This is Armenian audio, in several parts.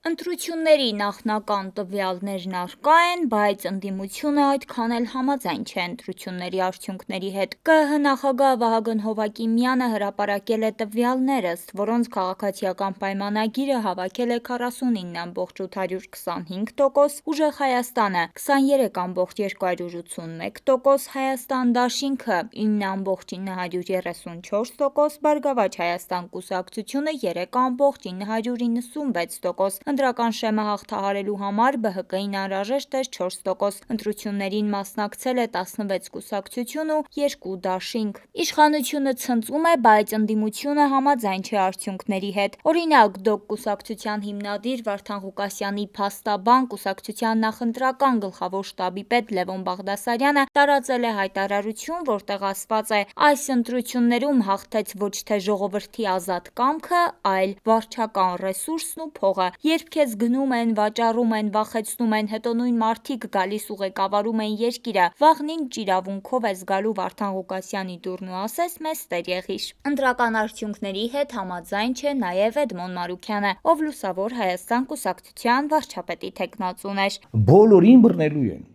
Ընտրությունների նախնական տվյալներն առկա են, բայց ընդդիմությունը այդքան էլ համաձայն չէ ընտրությունների արդյունքների հետ։ ԿԸՀ նախագահ Վահագն Հովհակիմյանը հրապարակել է տվյալներ, ըստ որոնց քաղաքացիական պայմանագիրը հավաքել է 49,825%, Ուժեղ Հայաստանը 23,281%, Հայաստան դաշինքը 9,934%, Բարգավաճ Հայաստան կուսակցությունը 3,996%, Ընտրական շեմը հաղթահարելու համար ԲՀԿ-ին անհրաժեշտ էր 4%, ընտրություններին մասնակցել է 16 կուսակցություն ու 2 դաշինք։ Իշխանությունը ցնծում է, բայց ընդդիմությունը համաձայն չէ արդյունքների հետ։ Օրինակ, ԴՕԿ կուսակցության հիմնադիր Վարդան Ղուկասյանի փաստաբան, կուսակցության նախընտրական գլխավոր շտաբի պետ Լևոն Բաղդասարյանը տարածել է հայտարարություն, որտեղ ասված է. այս ընտրություններում հաղթեց ոչ թե ժողովրդի ազատ կամքը, այլ վարչական ռեսուրսն ու փողը։ Երբ քեզ գնում են, վաճառում են, վախեցնում են, հետո նույն մարդիկ գալիս ու ղեկավարում են երկիրը, վաղն ինչ իրավունքով ես գալու Վարդան Ղուկասյանի դուրն ու ասես մեզ տեր եղիր։ Ընտրական արդյունքների հետ համաձայն չէ նաև Էդմոն Մարուքյանը, ով Լուսավոր Հայաստան կուսակցության վարչապետի թեկնածուն էր։ Բոլորին բռնելու են,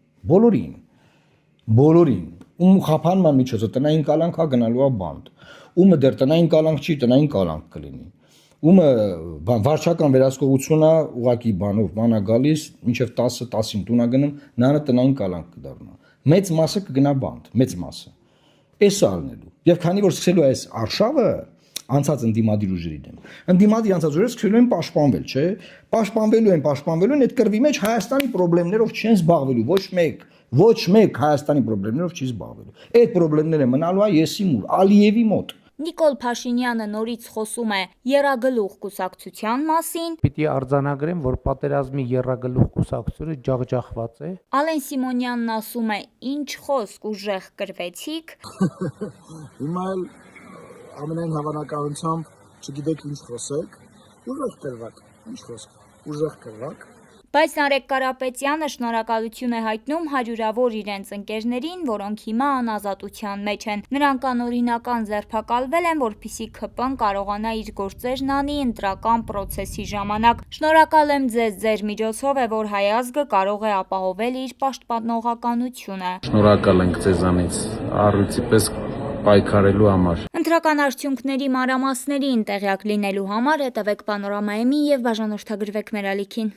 բոլորին, ում խափանման միջոցը տնային կալանք գնալու է բանդ, ումը դեռ տնային կալանք չի, տնային կալանք կլինի, ումը վարչական վերահսկողությունը ուղակի բանա գալիս, մինչև 10-10-ին տուն է գնում, նրանը տնային կալանք կդառնա, մեծ մասը կգնա բանդ, մեծ մասը, էս է ալնելու, և քանի որ սկսելու է այս արշավը անցած ընդդիմադիր ուժերի դեմ, ընդդիմադիր անցած ուժերը սկսելու են պաշտպանվել, չէ, պաշտպանվելու են, այդ կռվի մեջ Հայաստանի պրոբլեմներով չեն զբաղվելու, ոչ մեկ Հայաստանի պրոբլեմներով չի զբաղվելու, այդ պրոբլեմները մնալու է եսի մուր, Ալիևի մոտ։ Նիկոլ Փաշինյանը նորից խոսում է եռագլուխ կուսակցության մասին։ Պիտի արձանագրեմ, որ պատերազմի եռագլուխ կուսակցությունը ջախջախված է։ Ալեն Սիմոնյանն ասում է, ինչ խոսք ուժեղ կրվեցիք։ Հիմա էլ ամենայն հավանականությամբ չգիտեք ինչ խոսեք, ուժեղ կրվակ, ինչ խոսք, ուժեղ կրվակ։ Բայց Նարեկ Կարապետյանը շնորհակալություն է հայտնում հարյուրավոր իրենց ընկերներին, որոնք հիմա անազատության մեջ են։ Նրանք անօրինական ձերբակալվել են, որպեսզի ՔՊ-ն կարողանա իր գործերն անի ընտրական պրոցեսի ժամանակ։ Շնորհակալ եմ ձեզ, ձեր միջոցով է, որ հայ ազգը կարող է ապահովել իր պաշտպանողականությունը։ Շնորհակալ ենք ձեզանից առույցի պես պայքարելու համար։ Ընտրական արդյունքների մանրամասներին տեղյակ լինելու համար հետևեք Պանորամայեմի և բաժանորդագրվեք մեր ալիքին։